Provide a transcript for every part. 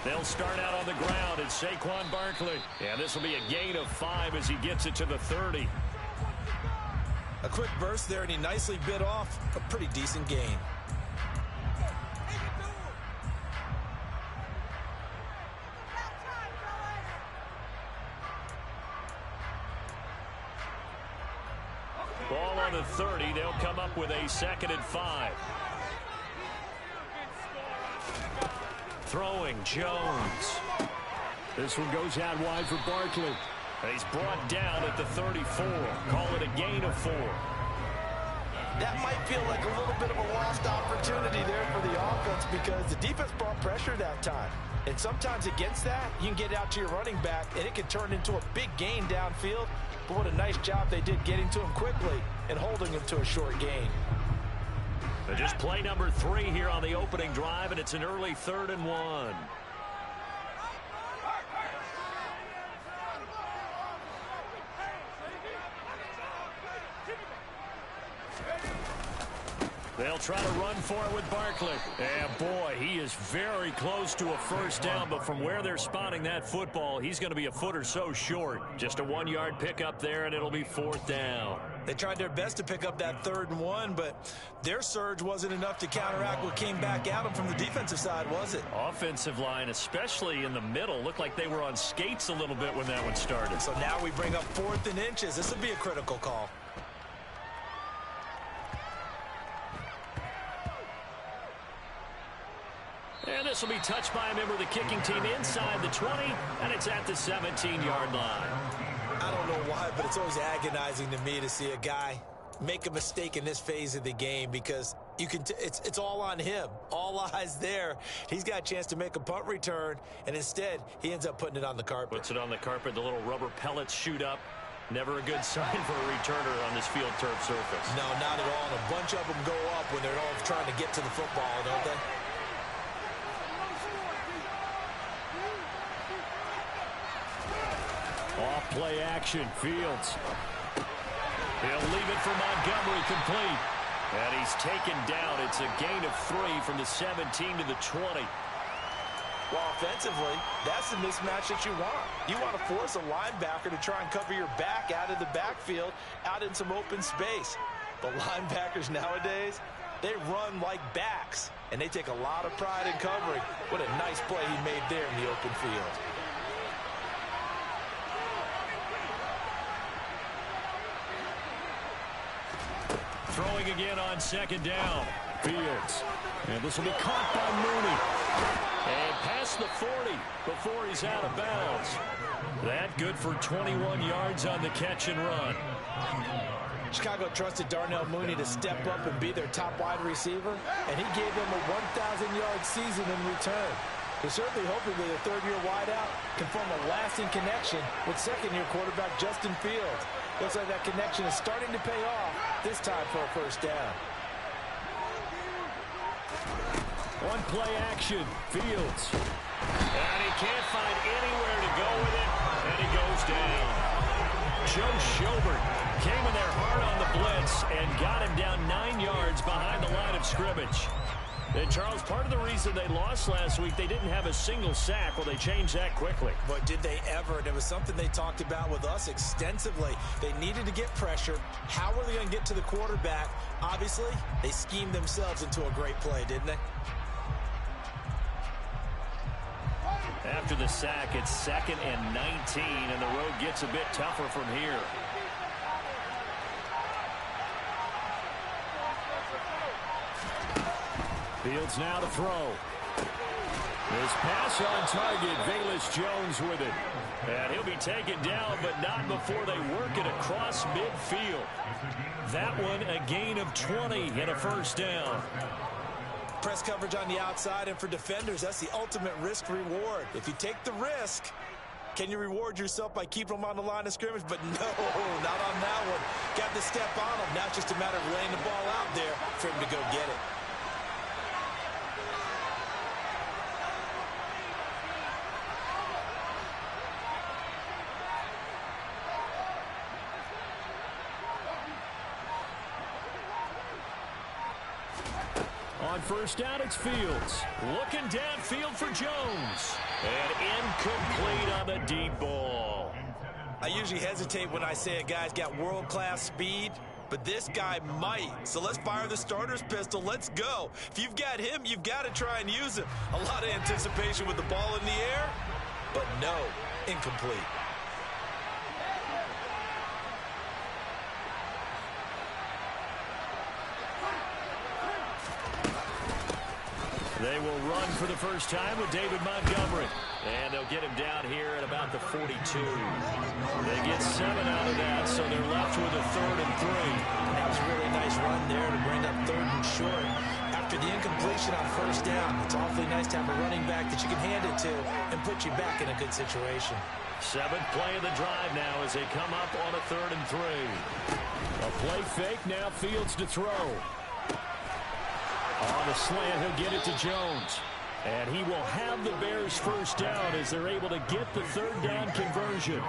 They'll start out on the ground. It's Saquon Barkley. And this will be a gain of 5 as he gets it to the 30. A quick burst there, and he nicely bit off a pretty decent gain. Ball on the 30. They'll come up with a 2nd and 5. Throwing Jones. This one goes out wide for Barkley. He's brought down at the 34. Call it a gain of 4. That might feel like a little bit of a lost opportunity there for the offense because the defense brought pressure that time. And sometimes against that, you can get out to your running back, and it can turn into a big gain downfield. But what a nice job they did getting to him quickly and holding him to a short gain. But just play number 3 here on the opening drive, and it's an early 3rd and 1. They'll try to run for it with Barkley. And boy, he is very close to a first down, but from where they're spotting that football, he's going to be a foot or so short. Just a 1-yard pickup there, and it'll be 4th down. They tried their best to pick up that 3rd and 1, but their surge wasn't enough to counteract what came back at them from the defensive side, was it? Offensive line, especially in the middle, looked like they were on skates a little bit when that one started. So now we bring up 4th and inches. This will be a critical call. And this will be touched by a member of the kicking team inside the 20, and it's at the 17-yard line. I don't know why, but it's always agonizing to me to see a guy make a mistake in this phase of the game because you can it's all on him. All eyes there. He's got a chance to make a punt return, and instead he ends up putting it on the carpet. Puts it on the carpet. The little rubber pellets shoot up. Never a good sign for a returner on this field turf surface. No, not at all. And a bunch of them go up when they're all trying to get to the football, don't they? Off play action. Fields. He'll leave it for Montgomery complete. And he's taken down. It's a gain of 3 from the 17 to the 20. Well, offensively, that's the mismatch that you want. You want to force a linebacker to try and cover your back out of the backfield, out in some open space. The linebackers nowadays, they run like backs, and they take a lot of pride in covering. What a nice play he made there in the open field. Throwing again on 2nd down. Fields. And this will be caught by Mooney. And past the 40 before he's out of bounds. That good for 21 yards on the catch and run. Chicago trusted Darnell Mooney to step up and be their top wide receiver, and he gave them a 1,000-yard season in return. They're certainly hoping that a third-year wideout can form a lasting connection with second-year quarterback Justin Fields. Looks like that connection is starting to pay off, this time for a first down. One play action, Fields. And he can't find anywhere to go with it, and he goes down. Joe Schobert came in there hard on the blitz and got him down 9 yards behind the line of scrimmage. And, Charles, part of the reason they lost last week, they didn't have a single sack. Well, they changed that quickly. But did they ever? And it was something they talked about with us extensively. They needed to get pressure. How were they going to get to the quarterback? Obviously, they schemed themselves into a great play, didn't they? After the sack, it's 2nd and 19, and the road gets a bit tougher from here. Fields now to throw. His pass on target, Velus Jones with it. And he'll be taken down, but not before they work it across midfield. That one a gain of 20 and a first down. Press coverage on the outside, and for defenders, that's the ultimate risk-reward. If you take the risk, can you reward yourself by keeping them on the line of scrimmage? But no, not on that one. Got to step on them. Now it's just a matter of laying the ball out there for him to go get it. On first down, it's Fields. Looking downfield for Jones. And incomplete on the deep ball. I usually hesitate when I say a guy's got world-class speed, but this guy might. So let's fire the starter's pistol. Let's go. If you've got him, you've got to try and use him. A lot of anticipation with the ball in the air, but no, incomplete. They will run for the first time with David Montgomery. And they'll get him down here at about the 42. They get 7 out of that, so they're left with a 3rd and 3. That was a really nice run there to bring up 3rd and short. After the incompletion on first down, it's awfully nice to have a running back that you can hand it to and put you back in a good situation. 7th play of the drive now as they come up on a 3rd and 3. A play fake, now Fields to throw. On the slant, he'll get it to Jones. And he will have the Bears first down as they're able to get the 3rd down conversion.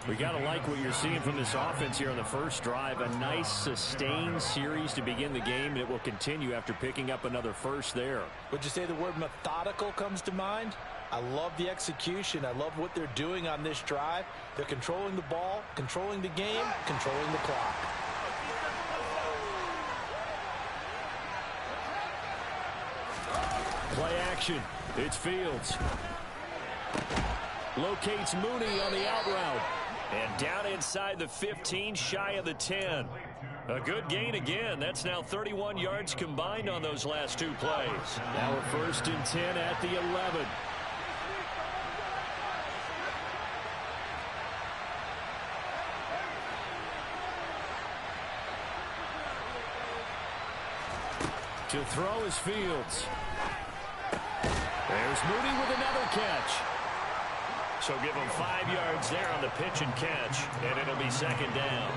We got to like what you're seeing from this offense here on the first drive. A nice sustained series to begin the game, and it will continue after picking up another first there. Would you say the word methodical comes to mind? I love the execution. I love what they're doing on this drive. They're controlling the ball, controlling the game, controlling the clock. Play action. It's Fields. Locates Mooney on the out route. And down inside the 15, shy of the 10. A good gain again. That's now 31 yards combined on those last 2 plays. Now a 1st and 10 at the 11. To throw is Fields. There's Mooney with another catch. So give him 5 yards there on the pitch and catch, and it'll be 2nd down.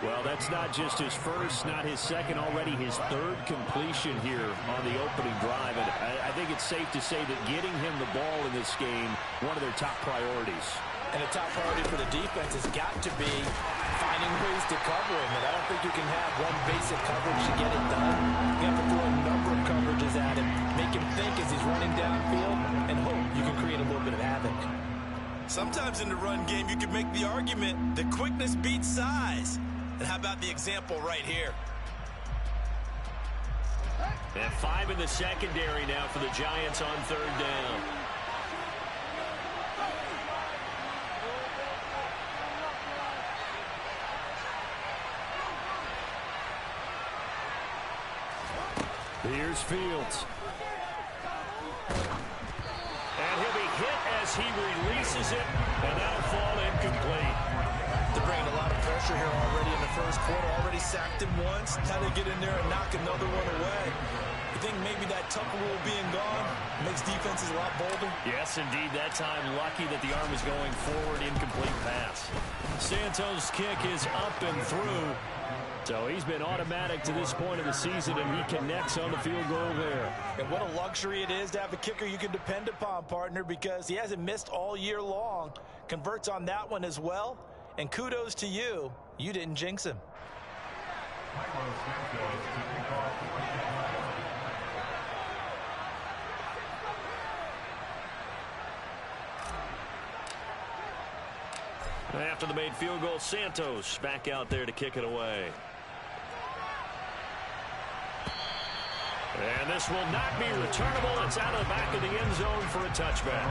Well, that's not just his first, not his second, already his 3rd completion here on the opening drive. And I think it's safe to say that getting him the ball in this game, one of their top priorities. And a top priority for the defense has got to be finding ways to cover him. And I don't think you can have one basic coverage to get it done. You have to throw a number of coverages at him, make him think as he's running downfield, and hope you can create a little bit of havoc. Sometimes in the run game, you can make the argument that quickness beats size. And how about the example right here? And 5 in the secondary now for the Giants on 3rd down. Here's Fields. And he'll be hit as he releases it, and that'll fall incomplete. They're bringing a lot of pressure here already in the first quarter. Already sacked him once. How to get in there and knock another one away. You think maybe that tuck rule being gone makes defenses a lot bolder? Yes, indeed. That time, lucky that the arm was going forward. Incomplete pass. Santos' kick is up and through. So he's been automatic to this point of the season, and he connects on the field goal there. And what a luxury it is to have a kicker you can depend upon, partner, because he hasn't missed all year long. Converts on that one as well. And kudos to you. You didn't jinx him. After the made field goal, Santos back out there to kick it away. And this will not be returnable. It's out of the back of the end zone for a touchback.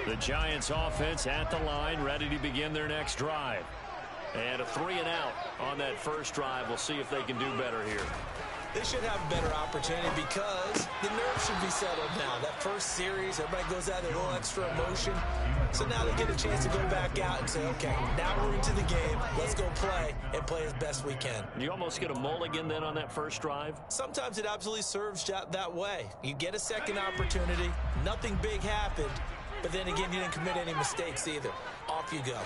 The Giants offense at the line, ready to begin their next drive. And a 3-and-out on that first drive. We'll see if they can do better here. They should have a better opportunity because the nerves should be settled now. That first series, everybody goes out a little extra emotion. So now they get a chance to go back out and say, okay, now we're into the game. Let's go play and play as best we can. You almost get a mulligan then on that first drive? Sometimes it absolutely serves that way. You get a second opportunity. Nothing big happened. But then again, you didn't commit any mistakes either. Off you go.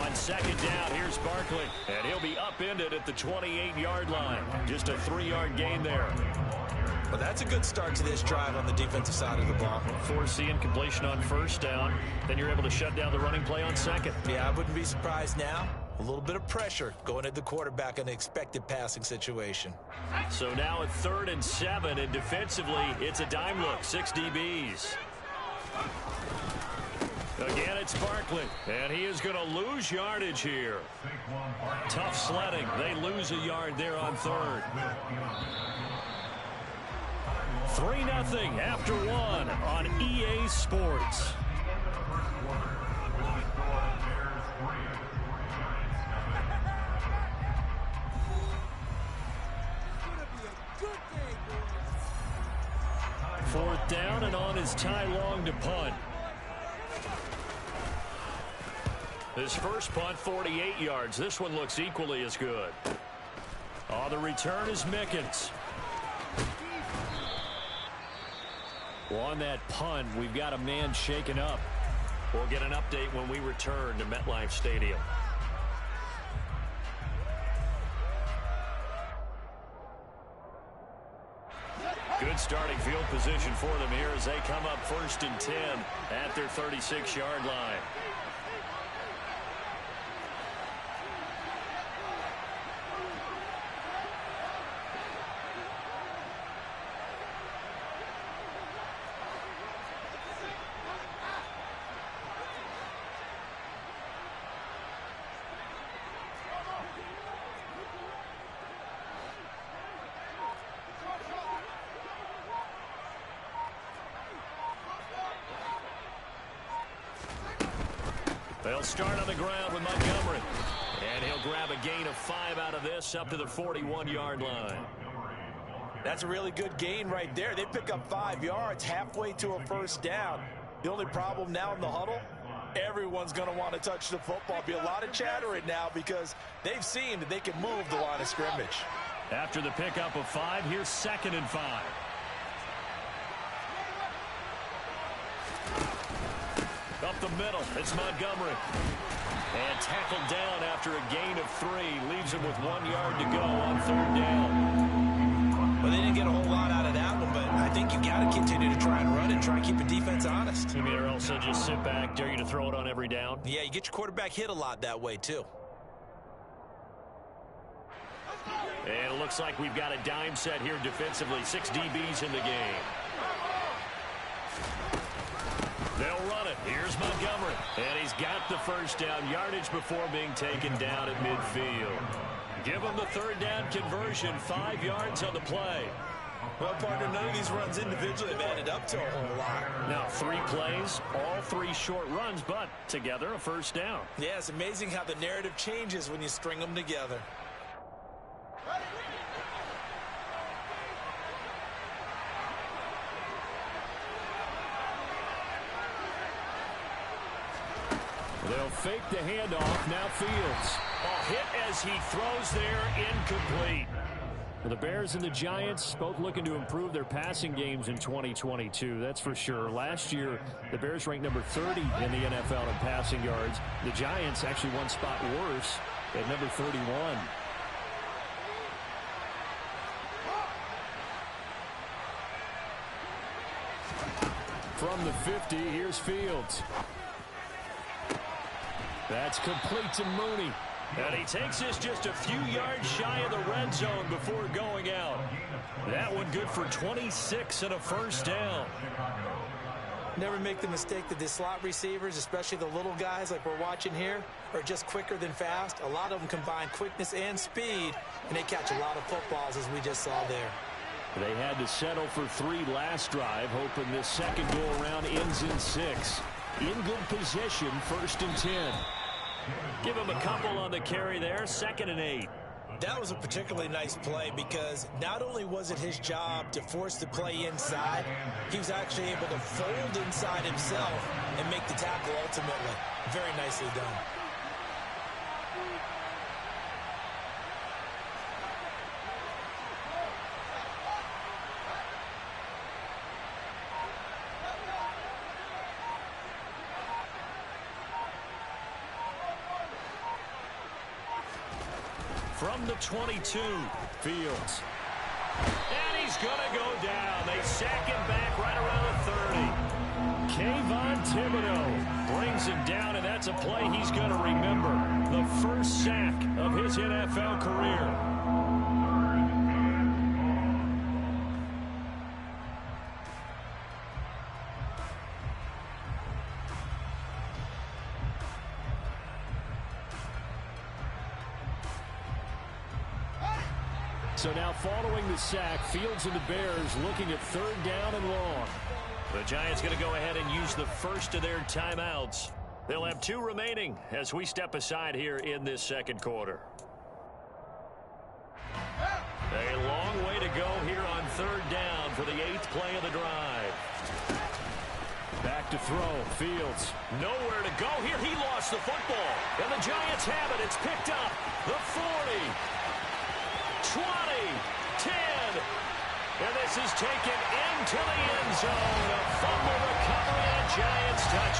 On second down, here's Barkley. And he'll be upended at the 28-yard line. Just a 3-yard gain there. Well, that's a good start to this drive on the defensive side of the ball. Forcing completion on first down. Then you're able to shut down the running play on second. Yeah, I wouldn't be surprised now. A little bit of pressure going at the quarterback in an expected passing situation. So now at 3rd and 7, and defensively, it's a dime look, 6 DBs. Again, it's Barkley, and he is going to lose yardage here. Tough sledding. They lose a yard there on 3rd. 3-0 after 1 on EA Sports. Fourth down, and on is Ty Long to punt. His first punt, 48 yards. This one looks equally as good. Oh, the return is Mickens. Well, on that punt, we've got a man shaken up. We'll get an update when we return to MetLife Stadium. Good starting field position for them here as they come up 1st and 10 at their 36-yard line. They'll start on the ground with Montgomery. And he'll grab a gain of 5 out of this up to the 41-yard line. That's a really good gain right there. They pick up 5 yards halfway to a first down. The only problem now in the huddle, everyone's going to want to touch the football. Be a lot of chattering now because they've seen that they can move the line of scrimmage. After the pickup of 5, here's 2nd and 5. Up the middle, it's Montgomery. And tackled down after a gain of 3. Leaves him with 1 yard to go on 3rd down. Well, they didn't get a whole lot out of that one, but I think you got to continue to try and run and try and keep the defense honest. You mean, or else they'll just sit back, dare you to throw it on every down? Yeah, you get your quarterback hit a lot that way, too. And it looks like we've got a dime set here defensively. 6 DBs in the game. They'll run it. Here's Montgomery. And he's got the first down yardage before being taken down at midfield. Give him the 3rd down conversion. 5 yards on the play. Well, partner, none of these runs individually have added up to a whole lot. Now 3 plays, all 3 short runs, but together a first down. Yeah, it's amazing how the narrative changes when you string them together. They'll fake the handoff. Now Fields. A hit as he throws there, incomplete. The Bears and the Giants both looking to improve their passing games in 2022. That's for sure. Last year, the Bears ranked number 30 in the NFL in passing yards. The Giants actually one spot worse at number 31. From the 50, here's Fields. That's complete to Mooney. And he takes this just a few yards shy of the red zone before going out. That one good for 26 and a first down. Never make the mistake that the slot receivers, especially the little guys like we're watching here, are just quicker than fast. A lot of them combine quickness and speed, and they catch a lot of footballs, as we just saw there. They had to settle for 3 last drive, hoping this second go-around ends in 6. In good position, 1st and 10. Give him a couple on the carry there, 2nd and 8. That was a particularly nice play because not only was it his job to force the play inside, he was actually able to fold inside himself and make the tackle ultimately. Very nicely done. From the 22, Fields. And he's going to go down. They sack him back right around the 30. Kayvon Thibodeau brings him down, and that's a play he's going to remember. The first sack of his NFL career. So now following the sack, Fields and the Bears looking at 3rd down and long. The Giants going to go ahead and use the first of their timeouts. They'll have 2 remaining as we step aside here in this second quarter. A long way to go here on 3rd down for the 8th play of the drive. Back to throw. Fields. Nowhere to go here. He lost the football. And the Giants have it. It's picked up. The 40. 20, 10, and this is taken into the end zone. A fumble recovery and a Giants touch.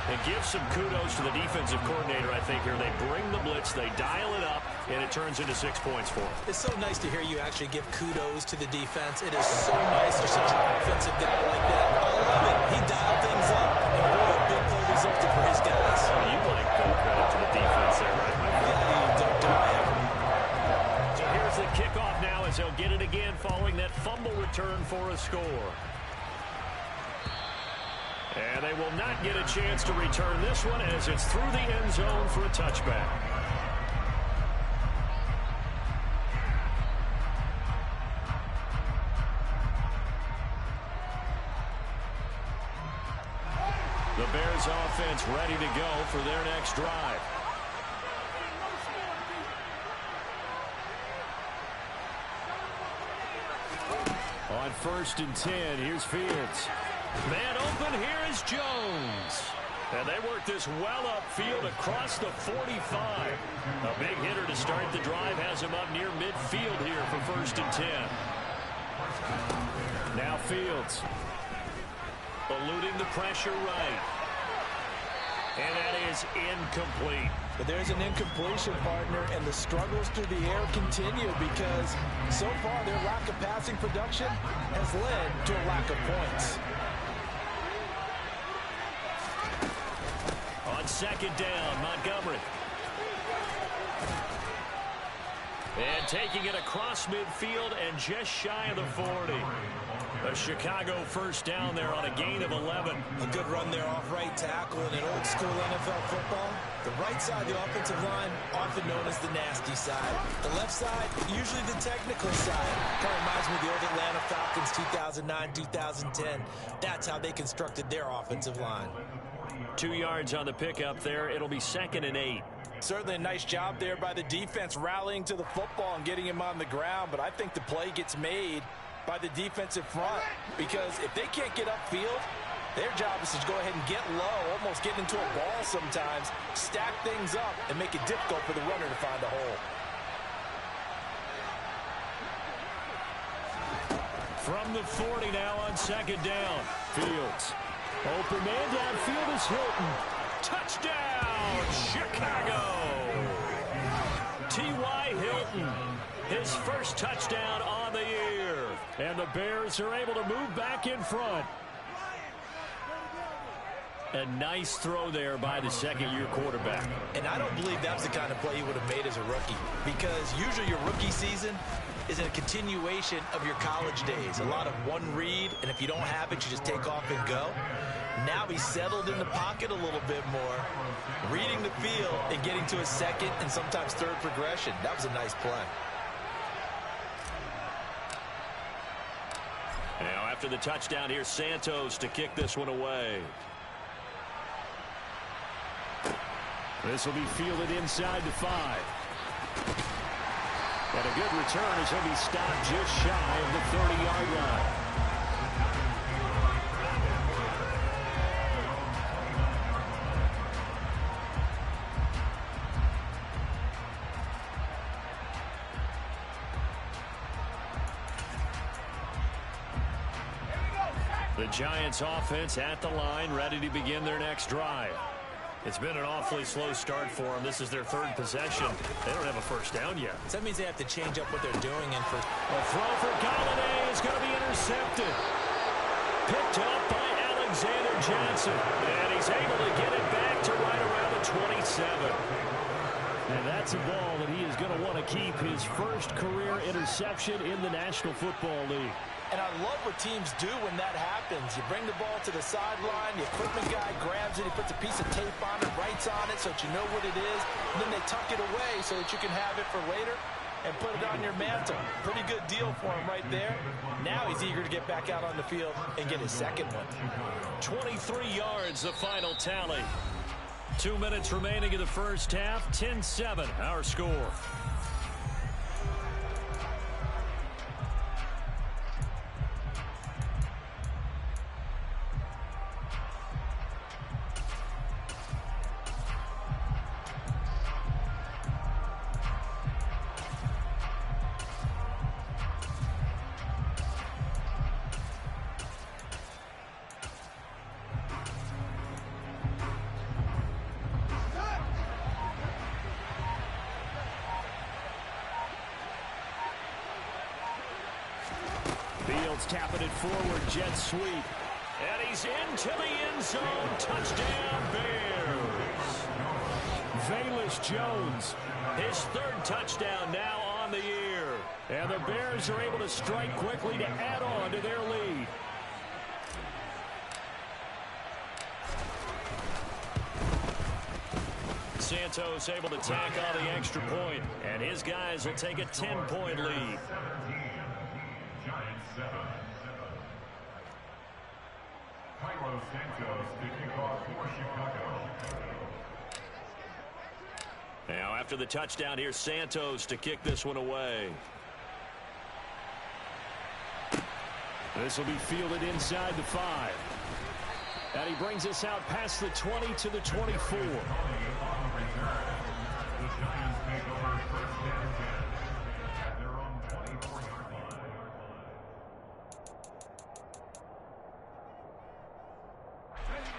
And give some kudos to the defensive coordinator, I think, here. They bring the blitz, they dial it up, and it turns into 6 points for them. It's so nice to hear you actually give kudos to the defense. It is so nice for such an offensive guy like that. I love it. He dialed things up, and boy, a big play resulted for his guys. Oh, you like the credit to the defense there, right? Yeah, you don't I ever. So here's the kickoff now as they'll get it again following that fumble return for a score. And they will not get a chance to return this one as it's through the end zone for a touchback. The Bears offense ready to go for their next drive. On 1st and 10, here's Fields. Man open, here is Jones. And they work this well upfield across the 45. A big hitter to start the drive has him up near midfield here for 1st and 10. Now Fields. Eluding the pressure right. And that is incomplete. But there's an incompletion, partner, and the struggles through the air continue because so far their lack of passing production has led to a lack of points. On 2nd down, Montgomery. And taking it across midfield and just shy of the 40. A Chicago 1st down there on a gain of 11. A good run there off right tackle in an old school NFL football. The right side of the offensive line, often known as the nasty side. The left side, usually the technical side. Kind of reminds me of the old Atlanta Falcons 2009-2010. That's how they constructed their offensive line. 2 yards on the pickup there. It'll be 2nd and 8. Certainly a nice job there by the defense rallying to the football and getting him on the ground. But I think the play gets made by the defensive front because if they can't get upfield, their job is to go ahead and get low, almost get into a ball sometimes, stack things up, and make it difficult for the runner to find a hole. From the 40 now on 2nd down. Fields. Open man downfield is Hilton. Touchdown, Chicago! T.Y. Hilton, his first touchdown on the year. And the Bears are able to move back in front. A nice throw there by the 2nd-year quarterback. And I don't believe that's the kind of play he would have made as a rookie because usually your rookie season is a continuation of your college days. A lot of one read, and if you don't have it, you just take off and go. Now he's settled in the pocket a little bit more, reading the field and getting to a 2nd and sometimes 3rd progression. That was a nice play. Now after the touchdown, here's Santos to kick this one away. This will be fielded inside the 5. And a good return as he'll be stopped just shy of the 30-yard line. The Giants offense at the line, ready to begin their next drive. It's been an awfully slow start for them. This is their third possession. They don't have a first down yet. So that means they have to change up what they're doing. And for a throw for Galladay is going to be intercepted. Picked up by Alexander Johnson. And he's able to get it back to right around the 27. And that's a ball that he is going to want to keep, his first career interception in the National Football League. And I love what teams do when that happens. You bring the ball to the sideline, the equipment guy grabs it, he puts a piece of tape on it, writes on it so that you know what it is, and then they tuck it away so that you can have it for later and put it on your mantle. Pretty good deal for him right there. Now he's eager to get back out on the field and get his second one. 23 yards, the final tally. 2 minutes remaining in the first half. 10-7, our score. Tapping it forward, jet sweep. And he's into the end zone. Touchdown, Bears. Velus Jones, his third touchdown now on the year. And the Bears are able to strike quickly to add on to their lead. Santos able to tack on the extra point, and his guys will take a 10-point lead. Now after the touchdown, here's Santos to kick this one away. This will be fielded inside the 5. And he brings us out past the 20 to the 24.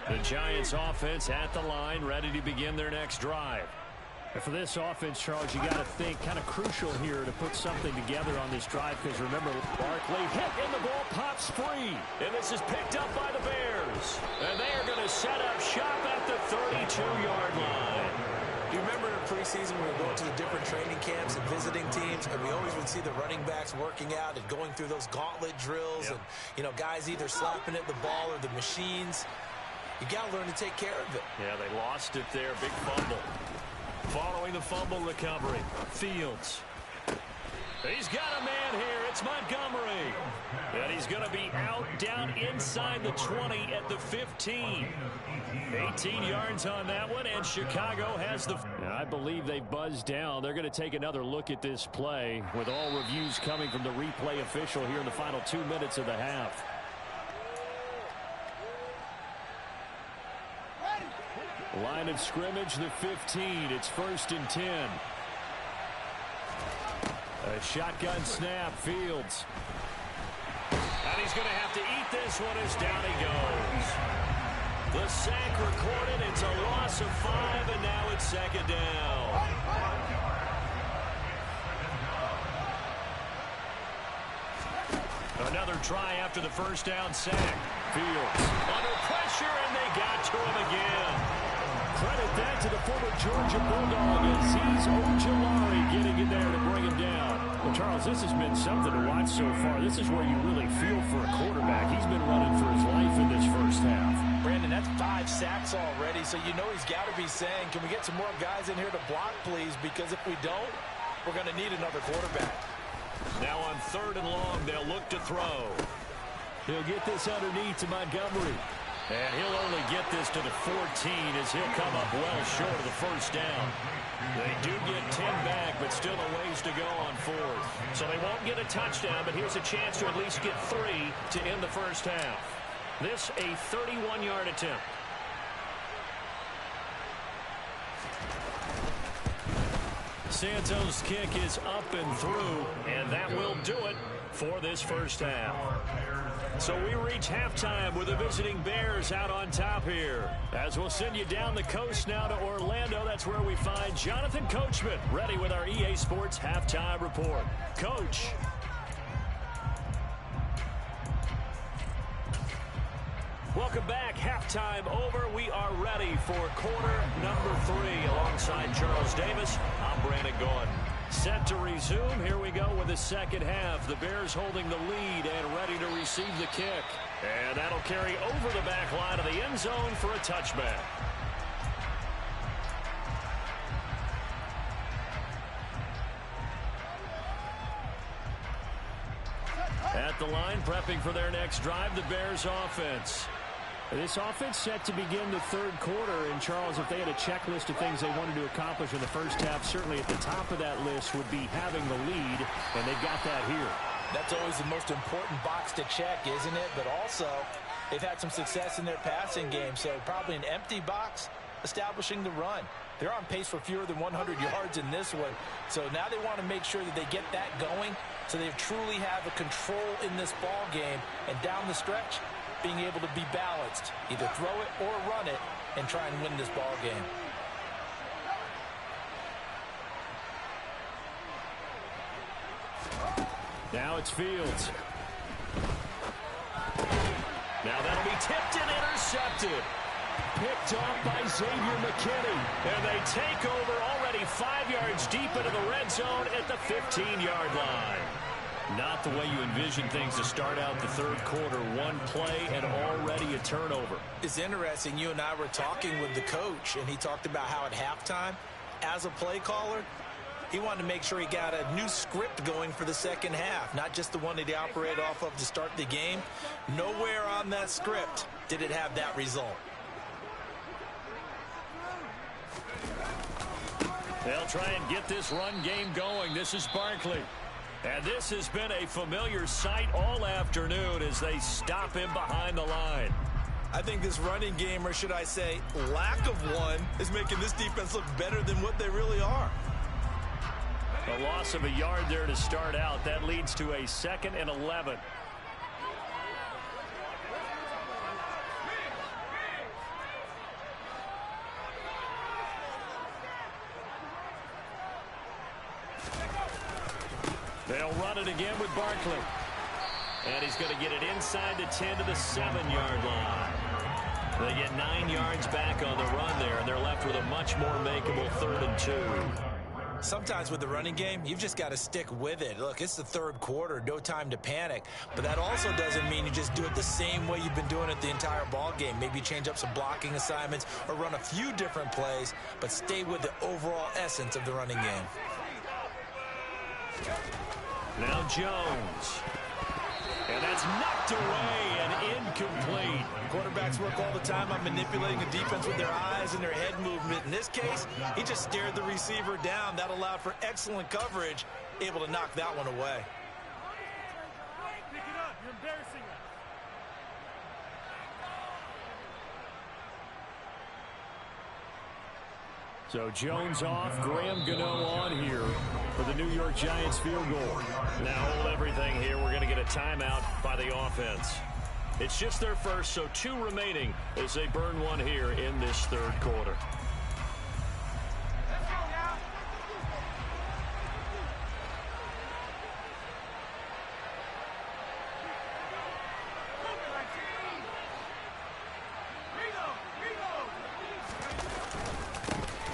The Giants offense at the line, ready to begin their next drive. And for this offense, Charles, you got to think kind of crucial here to put something together on this drive, because remember, Barkley hit and the ball pops free. And this is picked up by the Bears. And they are going to set up shop at the 32-yard line. Do you remember in preseason when we were going to the different training camps and visiting teams, and we always would see the running backs working out and going through those gauntlet drills, and, you know, guys either slapping at the ball or the machines. You got to learn to take care of it. Yeah, they lost it there. Big fumble. Following the fumble recovery, Fields. He's got a man here. It's Montgomery. And he's going to be out down inside the 20 at the 15. 18 yards on that one, and Chicago has the... I believe they buzzed down. They're going to take another look at this play, with all reviews coming from the replay official here in the final 2 minutes of the half. Line of scrimmage, the 15. It's 1st and 10. A shotgun snap, Fields. And he's going to have to eat this one as down he goes. The sack recorded. It's a loss of 5, and now it's 2nd down. Another try after the first down sack. Fields under pressure, and they got to him again. Credit that to the former Georgia Bulldog, as he's Ojulari getting in there to bring him down. Well, Charles, this has been something to watch so far. This is where you really feel for a quarterback. He's been running for his life in this first half. Brandon, that's 5 sacks already, so you know he's got to be saying, can we get some more guys in here to block, please? Because if we don't, we're going to need another quarterback. Now on 3rd and long, they'll look to throw. He'll get this underneath to Montgomery. And he'll only get this to the 14 as he'll come up well short of the first down. They do get 10 back, but still a ways to go on 4th. So they won't get a touchdown, but here's a chance to at least get 3 to end the first half. This a 31-yard attempt. Santos' kick is up and through, and that will do it. for this first half. So we reach halftime with the visiting Bears out on top here. As we'll send you down the coast now to Orlando, that's where we find Jonathan Coachman ready with our EA Sports Halftime Report. Coach. Welcome back. Halftime over. We are ready for quarter number 3. Alongside Charles Davis, I'm Brandon Gordon. Set to resume. Here we go with the second half. The Bears holding the lead and ready to receive the kick. And that'll carry over the back line of the end zone for a touchback. At the line, prepping for their next drive, the Bears offense. This offense set to begin the third quarter. And, Charles, if they had a checklist of things they wanted to accomplish in the first half, certainly at the top of that list would be having the lead, and they've got that here. That's always the most important box to check, isn't it? But also, they've had some success in their passing game, so probably an empty box establishing the run. They're on pace for fewer than 100 yards in this one, so now they want to make sure that they get that going so they truly have a control in this ball game, and down the stretch, being able to be balanced, either throw it or run it, and try and win this ball game. Now it's Fields. Now that'll be tipped and intercepted. Picked off by Xavier McKinney. And they take over already 5 yards deep into the red zone at the 15-yard line. Not the way you envision things to start out the third quarter. One play and already a turnover. It's interesting. You and I were talking with the coach, and he talked about how at halftime, as a play caller, he wanted to make sure he got a new script going for the second half, not just the one that he operated off of to start the game. Nowhere on that script did it have that result. They'll try and get this run game going. This is Barkley. And this has been a familiar sight all afternoon as they stop him behind the line. I think this running game, or should I say lack of one, is making this defense look better than what they really are. A loss of a yard there to start out. That leads to a 2nd and 11. They'll run it again with Barkley. And he's going to get it inside the 10 to the 7-yard line. They get 9 yards back on the run there, and they're left with a much more makeable 3rd and 2. Sometimes with the running game, you've just got to stick with it. Look, it's the third quarter, no time to panic. But that also doesn't mean you just do it the same way you've been doing it the entire ball game. Maybe change up some blocking assignments or run a few different plays, but stay with the overall essence of the running game. Now Jones. And that's knocked away and incomplete. Quarterbacks work all the time on manipulating a defense with their eyes and their head movement. In this case, he just stared the receiver down. That allowed for excellent coverage, able to knock that one away. Pick it up. You're embarrassing us. So Jones off, Graham Gano on here for the New York Giants field goal. Now hold everything here. We're going to get a timeout by the offense. It's just their first, so 2 remaining as they burn one here in this third quarter.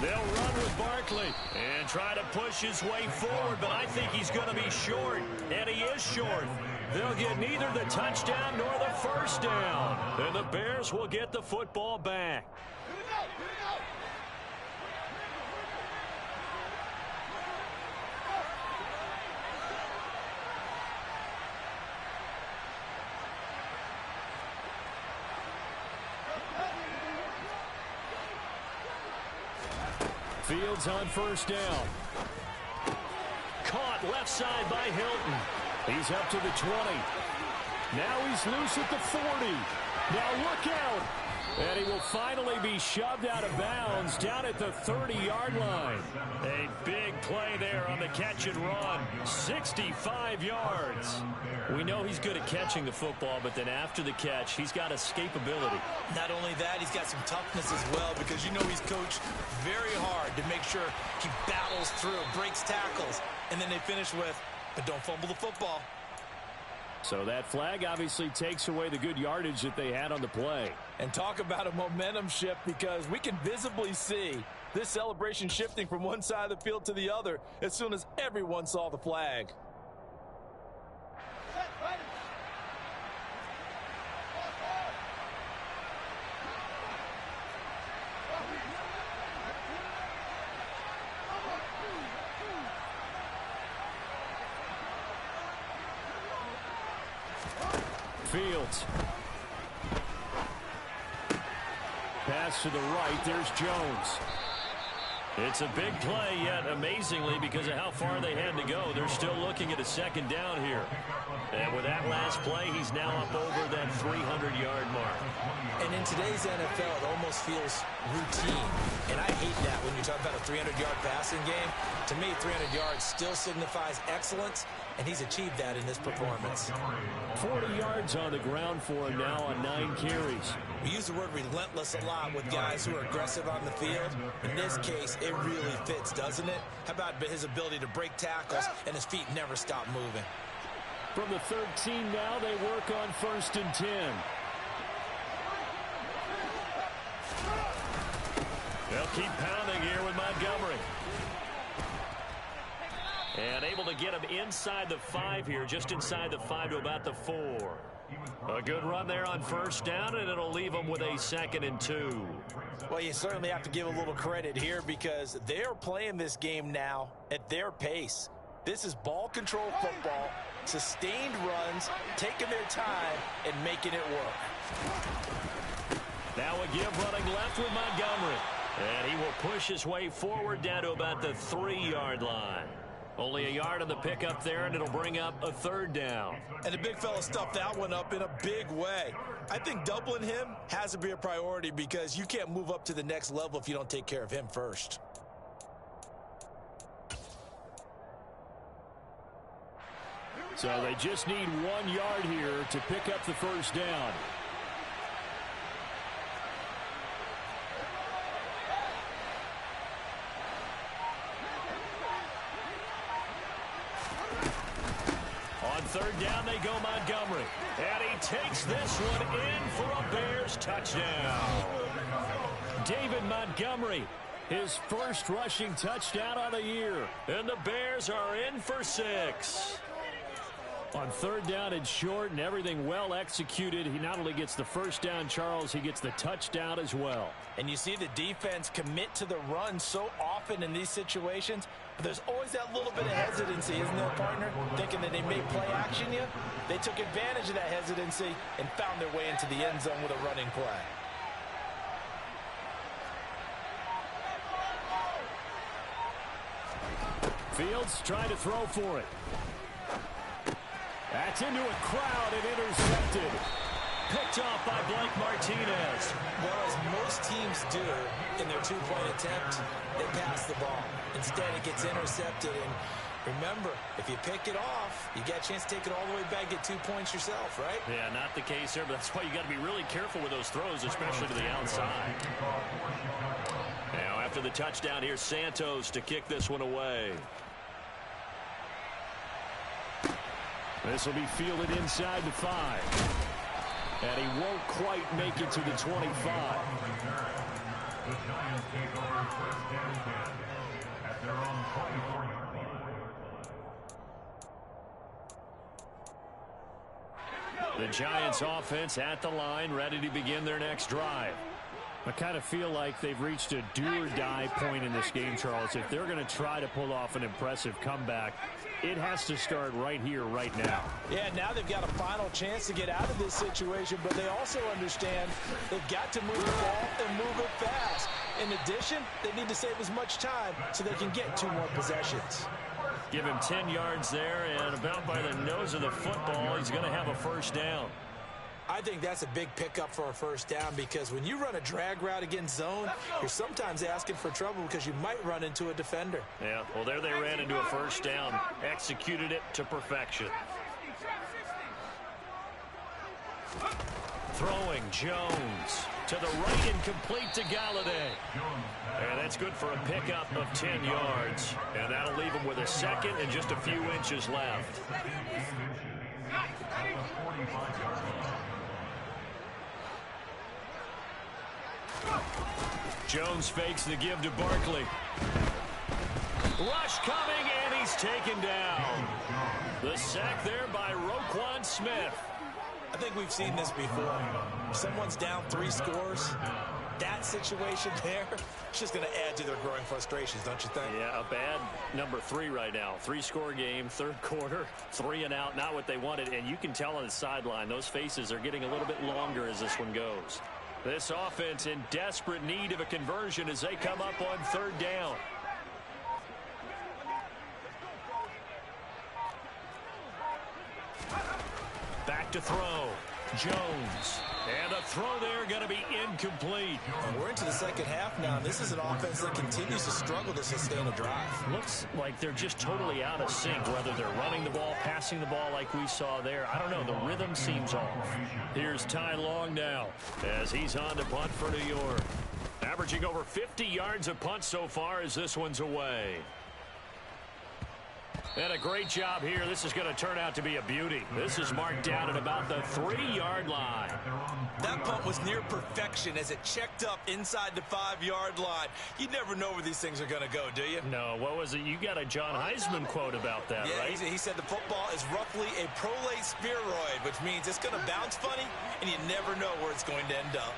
They'll run with Barkley and try to push his way forward, but I think he's going to be short, and he is short. They'll get neither the touchdown nor the first down, and the Bears will get the football back. Fields on first down. Caught left side by Hilton. He's up to the 20. Now he's loose at the 40. Now look out. And he will finally be shoved out of bounds down at the 30-yard line. A big play there on the catch and run. 65 yards. We know he's good at catching the football, but then after the catch, he's got escapability. Not only that, he's got some toughness as well, because you know he's coached very hard to make sure he battles through, breaks tackles, and then they finish with, but don't fumble the football. So that flag obviously takes away the good yardage that they had on the play. And talk about a momentum shift, because we can visibly see this celebration shifting from one side of the field to the other as soon as everyone saw the flag. Fields. Pass to the right. There's Jones. It's a big play, yet amazingly, because of how far they had to go, they're still looking at a second down here. And with that last play, he's now up over that 300-yard mark. And in today's NFL, it almost feels routine. And I hate that when you talk about a 300-yard passing game. To me, 300 yards still signifies excellence, and he's achieved that in this performance. 40 yards on the ground for him now on 9 carries. We use the word relentless a lot with guys who are aggressive on the field. In this case, it really fits, doesn't it? How about his ability to break tackles and his feet never stop moving? From the 13 now, they work on 1st and 10. They'll keep pounding here with Montgomery. And able to get him inside the 5 here, just inside the 5 to about the 4. A good run there on 1st down, and it'll leave them with a 2nd and 2. Well, you certainly have to give a little credit here, because they're playing this game now at their pace. This is ball control football, sustained runs, taking their time, and making it work. Now a give running left with Montgomery. And he will push his way forward down to about the 3-yard line. Only a yard on the pickup there, and it'll bring up a 3rd down. And the big fella stuffed that one up in a big way. I think doubling him has to be a priority, because you can't move up to the next level if you don't take care of him first. So they just need 1 yard here to pick up the 1st down. On 3rd down they go Montgomery. And he takes this one in for a Bears touchdown. David Montgomery, his first rushing touchdown of the year. And the Bears are in for 6. On 3rd down and short, and everything well executed. He not only gets the 1st down, Charles, he gets the touchdown as well. And you see the defense commit to the run so often in these situations, but there's always that little bit of hesitancy, isn't there, partner? Thinking that they may play action you. They took advantage of that hesitancy and found their way into the end zone with a running play. Fields trying to throw for it. That's into a crowd and intercepted. Picked off by Blake Martinez. Well, as most teams do in their 2-point attempt, they pass the ball. Instead, it gets intercepted. And remember, if you pick it off, you get a chance to take it all the way back, get 2 points yourself, right? Yeah, not the case here, but that's why you got to be really careful with those throws, especially to the outside. Now, after the touchdown, here's Santos to kick this one away. This will be fielded inside the 5. And he won't quite make it to the 25. The Giants take over 1st and 10 at their own 24-yard line. The Giants offense at the line, ready to begin their next drive. I kind of feel like they've reached a do-or-die point in this game, Charles. If they're going to try to pull off an impressive comeback, it has to start right here, right now. Yeah, now they've got a final chance to get out of this situation, but they also understand they've got to move the ball and move it fast. In addition, they need to save as much time so they can get 2 more possessions. Give him 10 yards there, and about by the nose of the football, he's going to have a 1st down. I think that's a big pickup for a first down because when you run a drag route against zone, you're sometimes asking for trouble because you might run into a defender. Yeah, well, there they ran into a first down, executed it to perfection. Throwing Jones to the right and complete to Galladay. And that's good for a pickup of 10 yards. And that'll leave him with a second and just a few inches left. Jones fakes the give to Barkley. Rush coming, and he's taken down. The sack there by Roquan Smith. I think we've seen this before. If someone's down 3 scores, that situation there, it's just going to add to their growing frustrations, don't you think? Yeah, a bad number 3 right now. 3-score game, third quarter, 3 and out, not what they wanted. And you can tell on the sideline, those faces are getting a little bit longer as this one goes. This offense in desperate need of a conversion as they come up on third down. Back to throw. Jones. And the throw there going to be incomplete. We're into the second half now, and this is an offense that continues to struggle to sustain a drive. Looks like they're just totally out of sync, whether they're running the ball, passing the ball like we saw there. I don't know. The rhythm seems off. Here's Ty Long now as he's on to punt for New York. Averaging over 50 yards a punt so far as this one's away. And a great job here. This is going to turn out to be a beauty. This is marked down at about the 3-yard line. That punt was near perfection as it checked up inside the 5-yard line. You never know where these things are going to go, do you? No, what was it? You got a John Heisman quote about that, yeah, right? He said the football is roughly a prolate spheroid, which means it's going to bounce funny, and you never know where it's going to end up.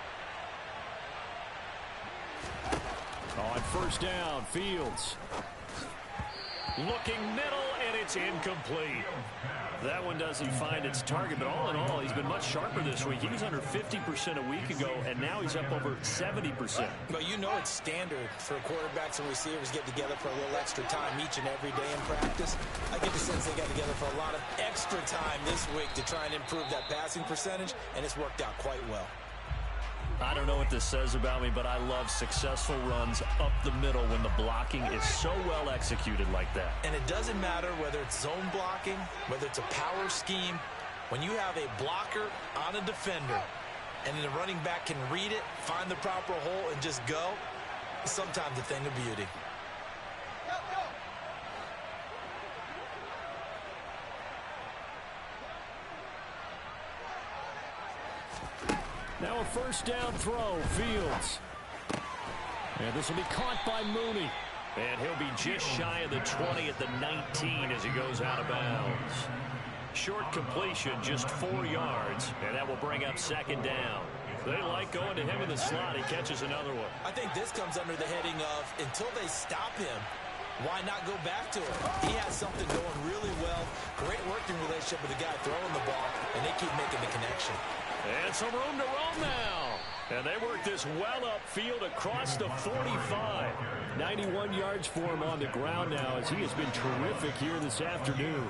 On first down, Fields. Looking middle, and it's incomplete. That one doesn't find its target, but all in all, he's been much sharper this week. He was under 50% a week ago, and now he's up over 70%. But you know it's standard for quarterbacks and receivers get together for a little extra time each and every day in practice. I get the sense they got together for a lot of extra time this week to try and improve that passing percentage, and it's worked out quite well. I don't know what this says about me, but I love successful runs up the middle when the blocking is so well executed like that. And it doesn't matter whether it's zone blocking, whether it's a power scheme. When you have a blocker on a defender and then the running back can read it, find the proper hole, and just go, it's sometimes a thing of beauty. Now a first down throw, Fields. And this will be caught by Mooney. And he'll be just shy of the 20 at the 19 as he goes out of bounds. Short completion, just 4 yards, and that will bring up second down. They like going to him in the slot. He catches another one. I think this comes under the heading of until they stop him, why not go back to him? He has something going really well. Great working relationship with the guy throwing the ball, and they keep making the connection. And some room to roam now. And they work this well upfield across the 45. 91 yards for him on the ground now as he has been terrific here this afternoon.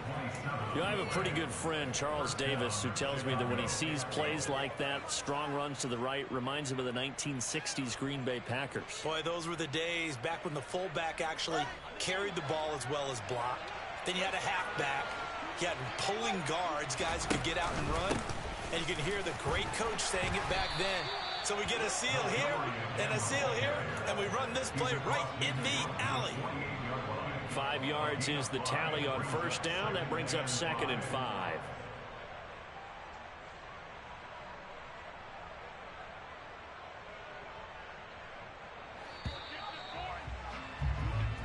You know, I have a pretty good friend, Charles Davis, who tells me that when he sees plays like that, strong runs to the right, reminds him of the 1960s Green Bay Packers. Boy, those were the days back when the fullback actually carried the ball as well as blocked. Then you had a halfback. You had pulling guards, guys who could get out and run. And you can hear the great coach saying it back then. So we get a seal here and a seal here, and we run this play right in the alley. 5 yards is the tally on first down. That brings up 2nd and 5.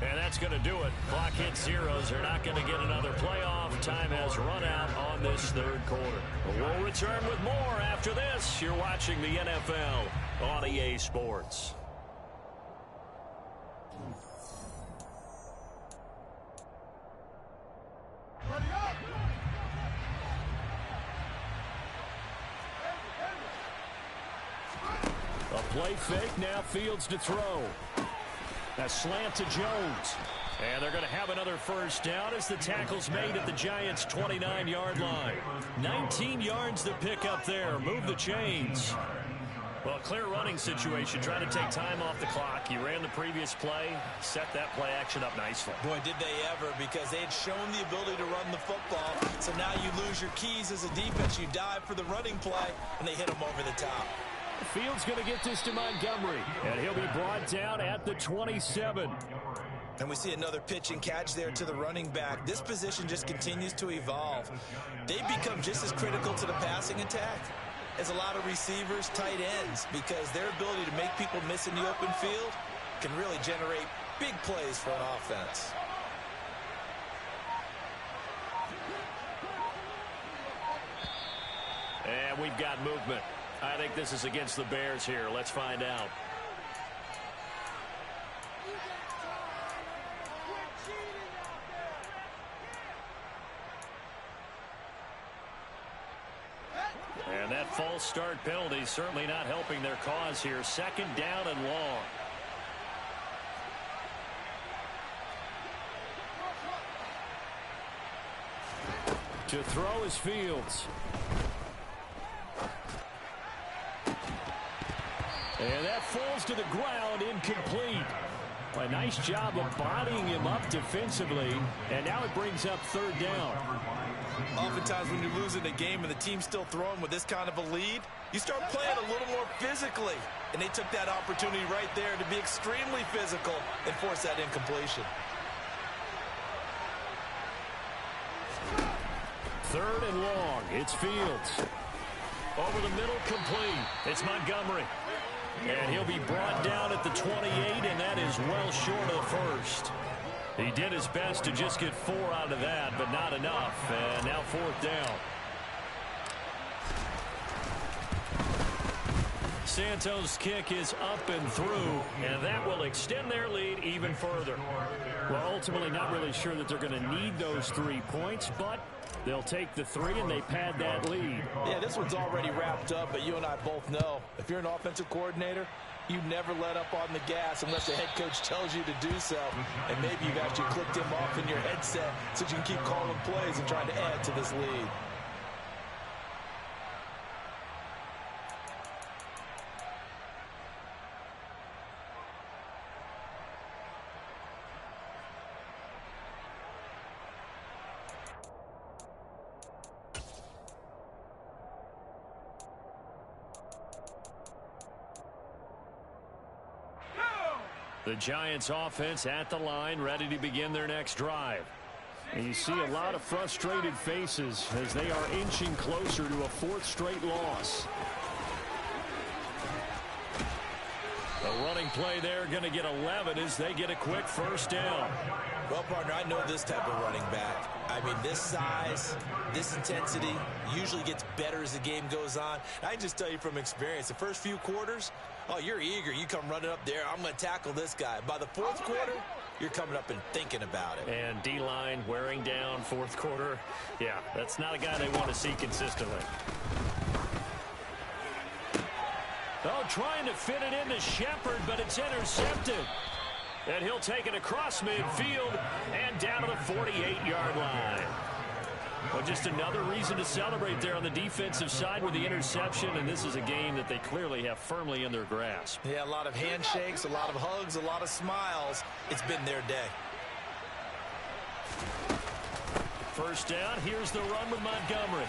And that's going to do it. Clock hits zeros. They're not going to get another playoff. Time has run out on this third quarter. We'll return with more after this. You're watching the NFL on EA Sports. A play fake, now Fields to throw. A slant to Jones. And they're going to have another first down as the tackle's made at the Giants' 29-yard line. 19 yards to pick up there. Move the chains. Well, a clear running situation, trying to take time off the clock. He ran the previous play, set that play action up nicely. Boy, did they ever, because they had shown the ability to run the football. So now you lose your keys as a defense. You dive for the running play, and they hit him over the top. Fields going to get this to Montgomery, and he'll be brought down at the 27. And we see another pitch and catch there to the running back. This position just continues to evolve. They become just as critical to the passing attack as a lot of receivers, tight ends, because their ability to make people miss in the open field can really generate big plays for an offense. And we've got movement. I think this is against the Bears here. Let's find out. And that false start penalty certainly not helping their cause here. Second down and long. To throw is Fields. And that falls to the ground, incomplete. A nice job of bodying him up defensively. And now it brings up third down. Oftentimes when you're losing a game and the team's still throwing with this kind of a lead, you start playing a little more physically. And they took that opportunity right there to be extremely physical and force that incompletion. Third and long. It's Fields. Over the middle, complete. It's Montgomery. And he'll be brought down at the 28, and that is well short of the first. He did his best to just get 4 out of that, but not enough. And now fourth down. Santos' kick is up and through, and that will extend their lead even further. Well, ultimately not really sure that they're going to need those 3 points, but they'll take the 3 and they pad that lead. Yeah, this one's already wrapped up, but you and I both know if you're an offensive coordinator, you never let up on the gas unless the head coach tells you to do so. And maybe you've actually clicked him off in your headset so you can keep calling plays and trying to add to this lead. The Giants offense at the line, ready to begin their next drive. And you see a lot of frustrated faces as they are inching closer to a 4th straight loss. A running play there, going to get 11 as they get a quick first down. Well, partner, I know this type of running back. I mean, this size, this intensity usually gets better as the game goes on. I can just tell you from experience, the first few quarters, oh, you're eager. You come running up there. I'm going to tackle this guy. By the 4th quarter, you're coming up and thinking about it. And D-line wearing down 4th quarter. Yeah, that's not a guy they want to see consistently. Oh, trying to fit it into Shepard, but it's intercepted. And he'll take it across midfield and down to the 48-yard line. Well, just another reason to celebrate there on the defensive side with the interception, and this is a game that they clearly have firmly in their grasp. Yeah, a lot of handshakes, a lot of hugs, a lot of smiles. It's been their day. First down, here's the run with Montgomery.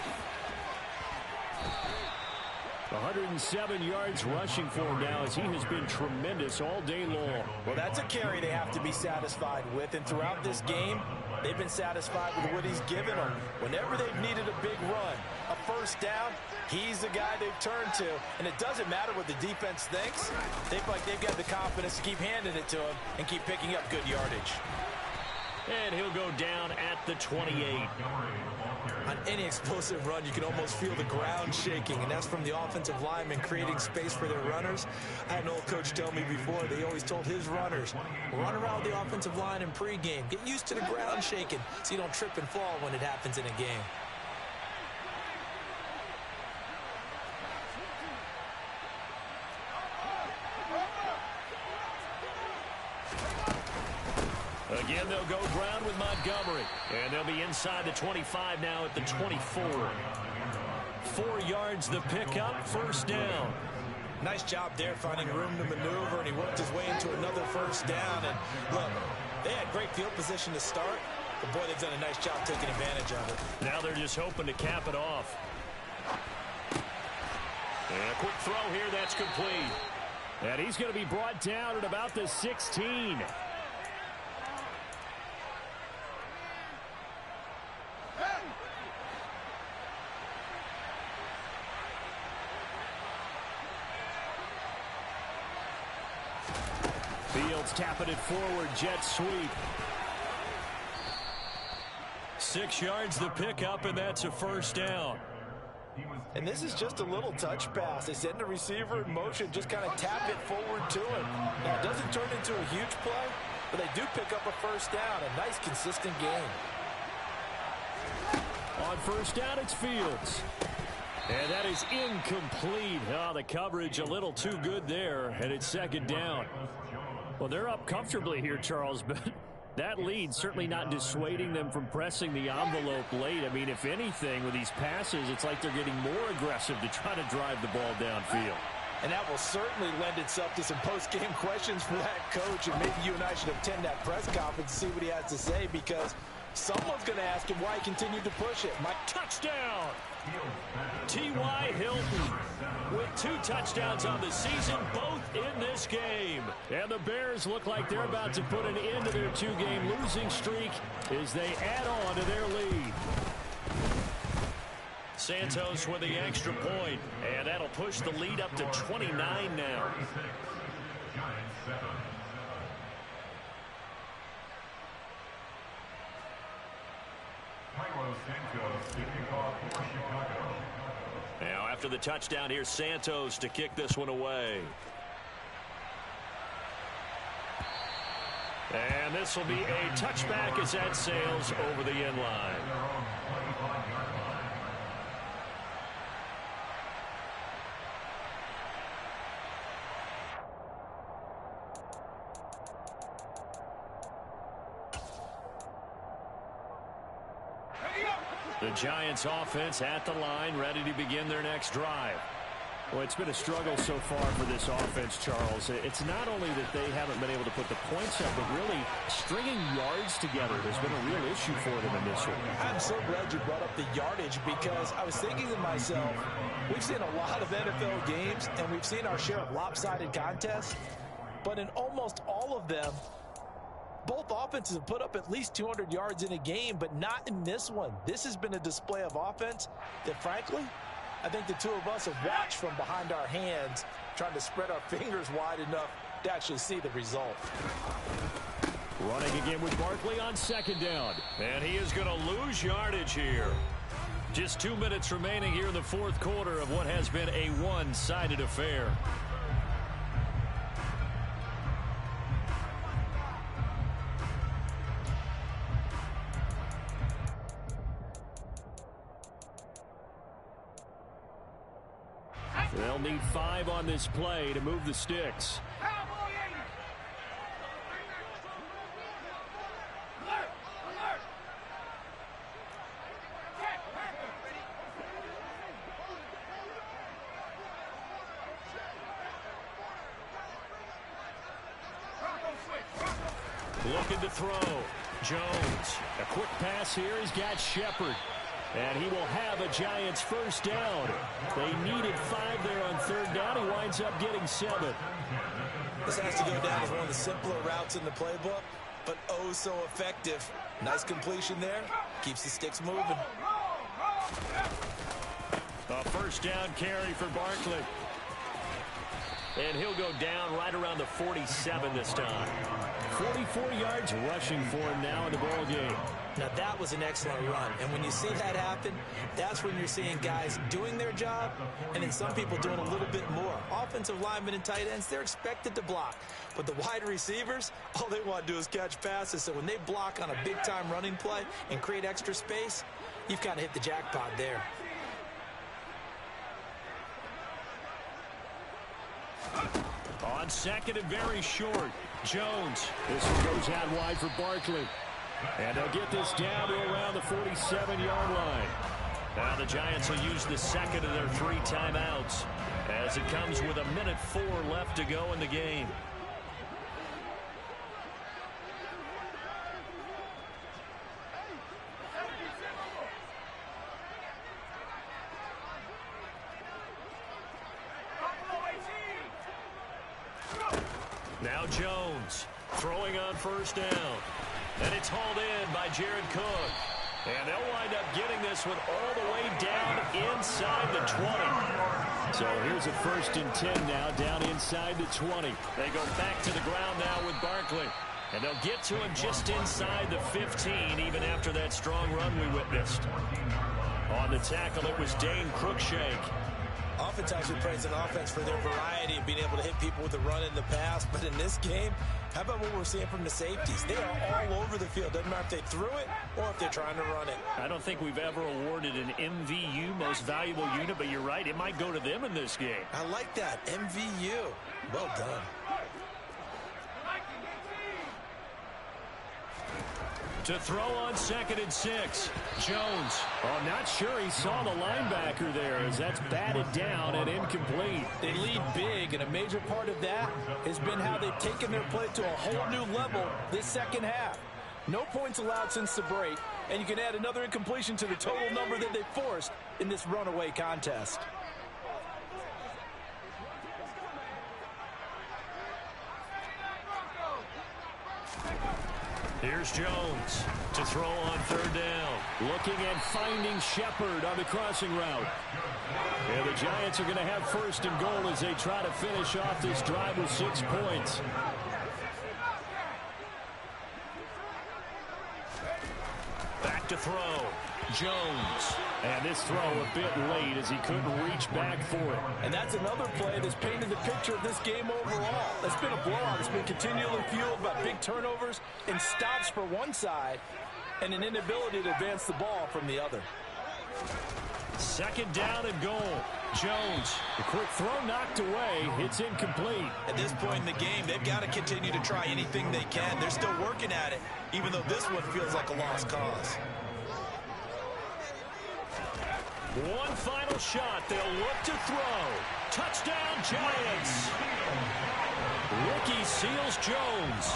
107 yards rushing for him now as he has been tremendous all day long. Well, that's a carry they have to be satisfied with, and throughout this game, they've been satisfied with what he's given them. Whenever they've needed a big run, a first down, he's the guy they've turned to, and it doesn't matter what the defense thinks. They feel like they've got the confidence to keep handing it to him and keep picking up good yardage. And he'll go down at the 28. On any explosive run, you can almost feel the ground shaking, and that's from the offensive linemen creating space for their runners. I had an old coach tell me before, they always told his runners, run around the offensive line in pregame. Get used to the ground shaking so you don't trip and fall when it happens in a game. Again, they'll go ground with Montgomery. And they'll be inside the 25 now at the 24. 4 yards the pickup, first down. Nice job there finding room to maneuver, and he worked his way into another first down. And look, they had great field position to start, but boy, they've done a nice job taking advantage of it. Now they're just hoping to cap it off. And a quick throw here, that's complete. And he's going to be brought down at about the 16. Fields tapping it forward, jet sweep. 6 yards the pickup, and that's a first down. And this is just a little touch pass. They send the receiver in motion, just kind of tap it forward to him. Now, it doesn't turn into a huge play, but they do pick up a first down. A nice, consistent game. On first down, it's Fields. And that is incomplete. Oh, the coverage a little too good there, and it's second down. Well, they're up comfortably here, Charles, but that lead certainly not dissuading them from pressing the envelope late. I mean, if anything, with these passes, it's like they're getting more aggressive to try to drive the ball downfield. And that will certainly lend itself to some post-game questions for that coach, and maybe you and I should attend that press conference to see what he has to say, because someone's going to ask him why he continued to push it. Touchdown! T.Y. Hilton with 2 touchdowns on the season, both in this game. And the Bears look like they're about to put an end to their 2-game losing streak as they add on to their lead. Santos with the extra point, and that'll push the lead up to 29 now. Now after the touchdown, here's Santos to kick this one away. And this will be a touchback as that sails over the end line. The Giants offense at the line, ready to begin their next drive. Well, it's been a struggle so far for this offense, Charles. It's not only that they haven't been able to put the points up, but really stringing yards together has been a real issue for them in this one. I'm so glad you brought up the yardage, because I was thinking to myself, we've seen a lot of NFL games, and we've seen our share of lopsided contests, but in almost all of them, both offenses have put up at least 200 yards in a game, but not in this one. This has been a display of offense that, frankly, I think the two of us have watched from behind our hands, trying to spread our fingers wide enough to actually see the result. Running again with Barkley on second down. And he is going to lose yardage here. Just 2 minutes remaining here in the fourth quarter of what has been a one-sided affair. They'll need 5 on this play to move the sticks. Looking to throw. Jones. A quick pass here. He's got Shepard. And he will have a Giants first down. They needed 5 there on third down. He winds up getting 7. This has to go down as one of the simpler routes in the playbook, but oh so effective. Nice completion there. Keeps the sticks moving. A first down carry for Barkley. And he'll go down right around the 47 this time. 44 yards rushing for him now in the ball game. Now that was an excellent run, and when you see that happen, that's when you're seeing guys doing their job, and then some people doing a little bit more. Offensive linemen and tight ends, they're expected to block, but the wide receivers, all they want to do is catch passes. So when they block on a big-time running play and create extra space, you've kind of hit the jackpot there. On second and very short. Jones. This one goes out wide for Barkley. And they'll get this down to around the 47-yard line. Now the Giants will use the second of their 3 timeouts as it comes with 1:04 left to go in the game. Now Jones throwing on first down. And it's hauled in by Jared Cook. And they'll wind up getting this one all the way down inside the 20. So here's a 1st and 10 now, down inside the 20. They go back to the ground now with Barkley. And they'll get to him just inside the 15, even after that strong run we witnessed. On the tackle, it was Dane Cruikshank. Oftentimes we praise an offense for their variety of being able to hit people with the run in the pass. But in this game, how about what we're seeing from the safeties? They are all over the field. Doesn't matter if they threw it or if they're trying to run it. I don't think we've ever awarded an MVU, most valuable unit, but you're right. It might go to them in this game. I like that. MVU. Well done. To throw on 2nd and 6. Jones. Oh, not sure he saw the linebacker there as that's batted down and incomplete. They lead big, and a major part of that has been how they've taken their play to a whole new level this second half. No points allowed since the break, and you can add another incompletion to the total number that they forced in this runaway contest. Here's Jones to throw on 3rd down. Looking and finding Shepard on the crossing route. And the Giants are going to have 1st and goal as they try to finish off this drive with 6 points. Back to throw. Jones. And this throw a bit late as he couldn't reach back for it. And that's another play that's painted the picture of this game overall. It's been a blowout. It's been continually fueled by big turnovers and stops for one side and an inability to advance the ball from the other. 2nd down and goal. Jones. The quick throw knocked away. It's incomplete. At this point in the game, they've got to continue to try anything they can. They're still working at it, even though this one feels like a lost cause. One final shot. They'll look to throw. Touchdown, Giants. Rookie seals Jones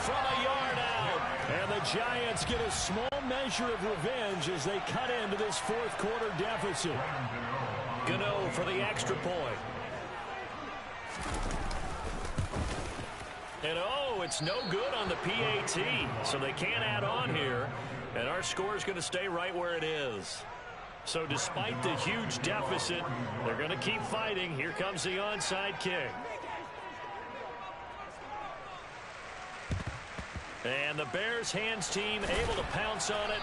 from a yard out. And the Giants get a small measure of revenge as they cut into this 4th quarter deficit. Gano for the extra point. And oh, it's no good on the PAT. So they can't add on here. And our score is going to stay right where it is. So despite the huge deficit, they're going to keep fighting. Here comes the onside kick. And the Bears hands team able to pounce on it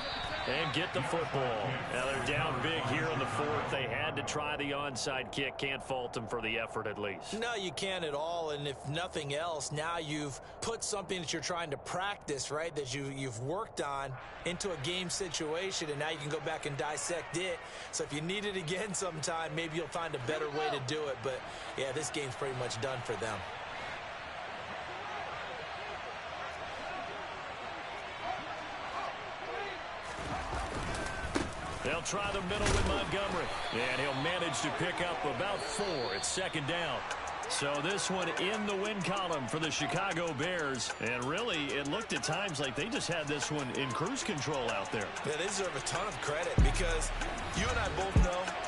and get the football. Now they're down big here in the 4th. They had to try the onside kick. Can't fault them for the effort at least. No, you can't at all. And if nothing else, now you've put something that you're trying to practice, right, that you've worked on into a game situation, and now you can go back and dissect it. So if you need it again sometime, maybe you'll find a better way to do it. But, yeah, this game's pretty much done for them. They'll try the middle with Montgomery. And he'll manage to pick up about 4. It's 2nd down. So this one in the win column for the Chicago Bears. And really, it looked at times like they just had this one in cruise control out there. Yeah, they deserve a ton of credit because you and I both know